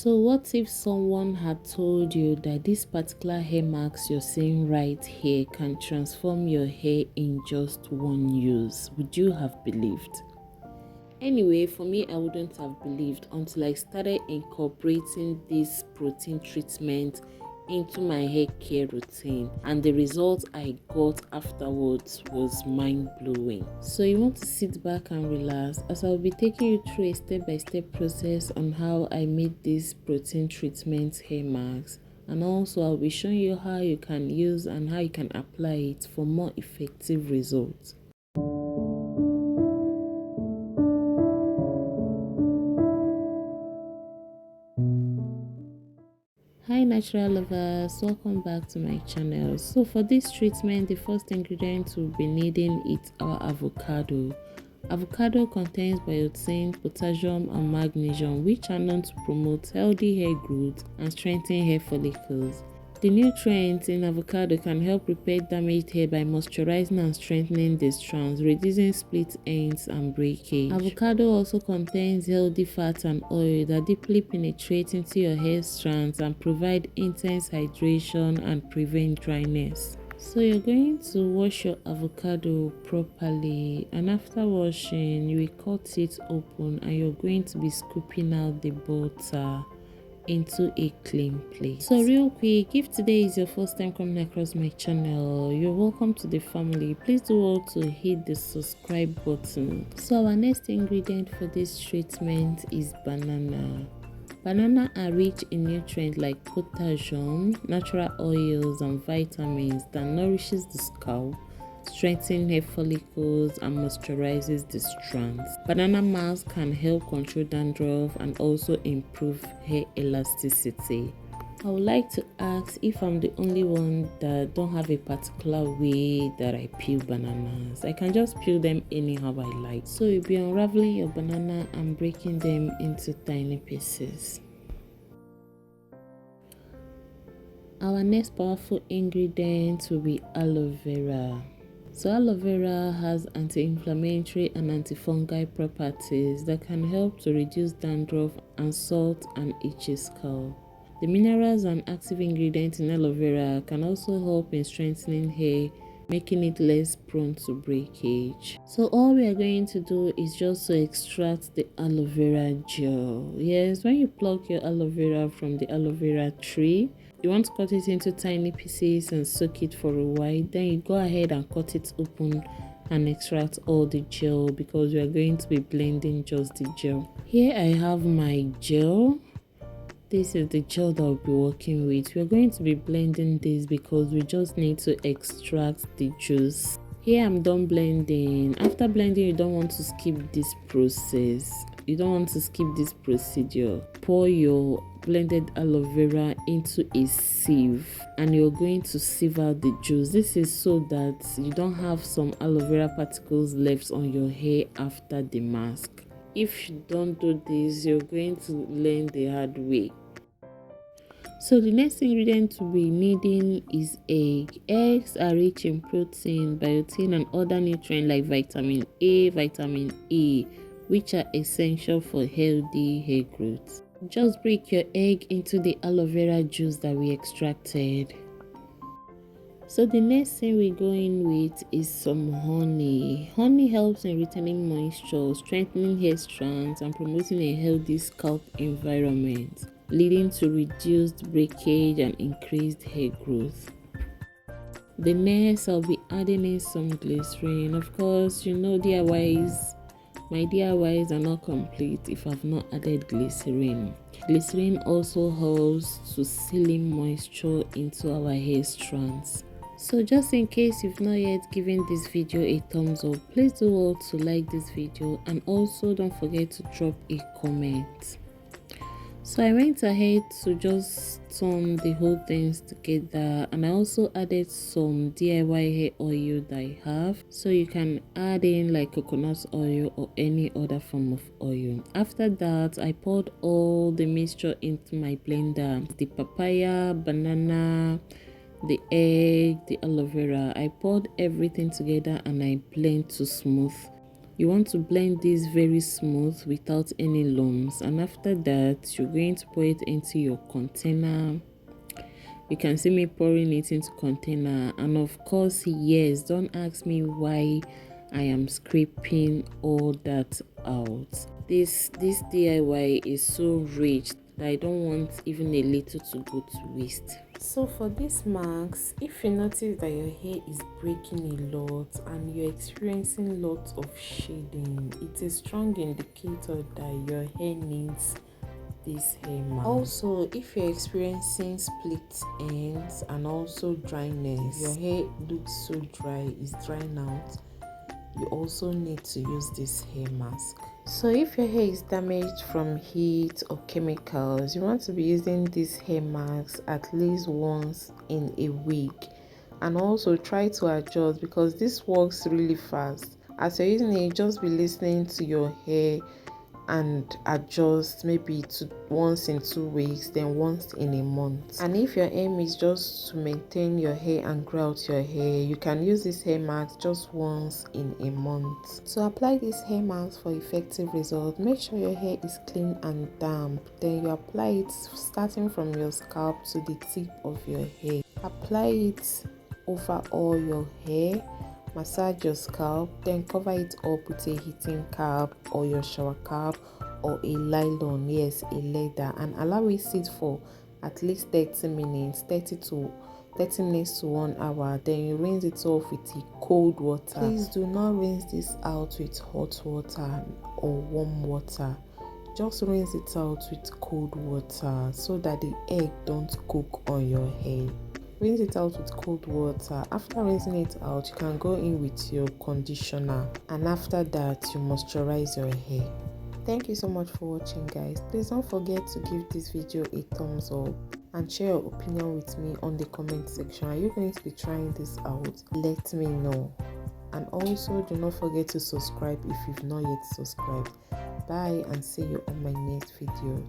So what if someone had told you that this particular hair marks you're seeing right here can transform your hair in just one use? Would you have believed? Anyway, for me, I wouldn't have believed until I started incorporating this protein treatment into my hair care routine, and the result I got afterwards was mind-blowing. So you want to sit back and relax as I'll be taking you through a step-by-step process on how I made this protein treatment hair mask, and also I'll be showing you how you can use and how you can apply it for more effective results. Hi natural lovers, welcome back to my channel. So for this treatment, the first ingredient we'll be needing is our avocado. Avocado contains biotin, potassium and magnesium, which are known to promote healthy hair growth and strengthen hair follicles. The nutrients in avocado can help repair damaged hair by moisturizing and strengthening the strands, reducing split ends and breakage. Avocado also contains healthy fats and oil that deeply penetrate into your hair strands and provide intense hydration and prevent dryness. So you're going to wash your avocado properly, and after washing you will cut it open and you're going to be scooping out the butter into a clean plate. So real quick, if today is your first time coming across my channel, you're welcome to the family. Please do also hit the subscribe button. So our next ingredient for this treatment is banana. Banana are rich in nutrients like potassium, natural oils and vitamins that nourishes the scalp, strengthen hair follicles and moisturizes the strands. Banana mask can help control dandruff and also improve hair elasticity. I would like to ask if I'm the only one that don't have a particular way that I peel bananas. I can just peel them anyhow I like. So you'll be unraveling your banana and breaking them into tiny pieces. Our next powerful ingredient will be aloe vera. So aloe vera has anti-inflammatory and antifungal properties that can help to reduce dandruff and salt and itchy scalp. The minerals and active ingredients in aloe vera can also help in strengthening hair, making it less prone to breakage. So all we are going to do is just to extract the aloe vera gel. Yes, when you pluck your aloe vera from the aloe vera tree, you want to cut it into tiny pieces and soak it for a while. Then you go ahead and cut it open and extract all the gel, because we are going to be blending just the gel. Here I have my gel. This is the gel that we'll be working with. We're going to be blending this because we just need to extract the juice. Here I'm done blending. After blending, you don't want to skip this process. You don't want to skip this procedure. Pour your blended aloe vera into a sieve and you're going to sieve out the juice. This is so that you don't have some aloe vera particles left on your hair after the mask. If you don't do this, you're going to learn the hard way. So the next ingredient to be needing is egg. Eggs are rich in protein, biotin and other nutrients like vitamin A, vitamin E, which are essential for healthy hair growth. Just break your egg into the aloe vera juice that we extracted. So the next thing we go in with is some honey. Honey helps in retaining moisture, strengthening hair strands and promoting a healthy scalp environment, leading to reduced breakage and increased hair growth. The next, I'll be adding in some glycerin. Of course, you know my DIYs are not complete if I've not added glycerin. Glycerin also helps to seal in moisture into our hair strands. So just in case you've not yet given this video a thumbs up, please do also like this video and also don't forget to drop a comment. So I went ahead to just turn the whole things together, and I also added some DIY hair oil that I have. So you can add in like coconut oil or any other form of oil. After that, I poured all the mixture into my blender. The papaya, banana, the egg, the aloe vera. I poured everything together and I blend to smooth. You want to blend this very smooth without any lumps, and after that you're going to pour it into your container. You can see me pouring it into container, and of course, yes, don't ask me why I am scraping all that out. This DIY is so rich that I don't want even a little to go to waste. So for this mask, if you notice that your hair is breaking a lot and you're experiencing lots of shedding, it's a strong indicator that your hair needs this hair mask. Also, if you're experiencing split ends and also dryness, your hair looks so dry, it's drying out, you also need to use this hair mask. So if your hair is damaged from heat or chemicals, you want to be using this hair mask at least once in a week, and also try to adjust because this works really fast. As you're using it, just be listening to your hair and adjust maybe to once in 2 weeks, then once in a month. And if your aim is just to maintain your hair and grow out your hair, you can use this hair mask just once in a month. To apply this hair mask for effective results, make sure your hair is clean and damp. Then you apply it starting from your scalp to the tip of your hair. Apply it over all your hair. Massage your scalp, then cover it up with a heating cap or your shower cap or a nylon, yes, a leather, and allow it sit for at least 30 minutes, 30 minutes to 1 hour. Then you rinse it off with a cold water. Please do not rinse this out with hot water or warm water. Just rinse it out with cold water so that the egg don't cook on your hair. Rinse it out with cold water. After rinsing it out, you can go in with your conditioner, and after that you moisturize your hair. Thank you so much for watching, guys. Please don't forget to give this video a thumbs up and share your opinion with me on the comment section. Are you going to be trying this out? Let me know. And also do not forget to subscribe if you've not yet subscribed. Bye, and see you on my next video.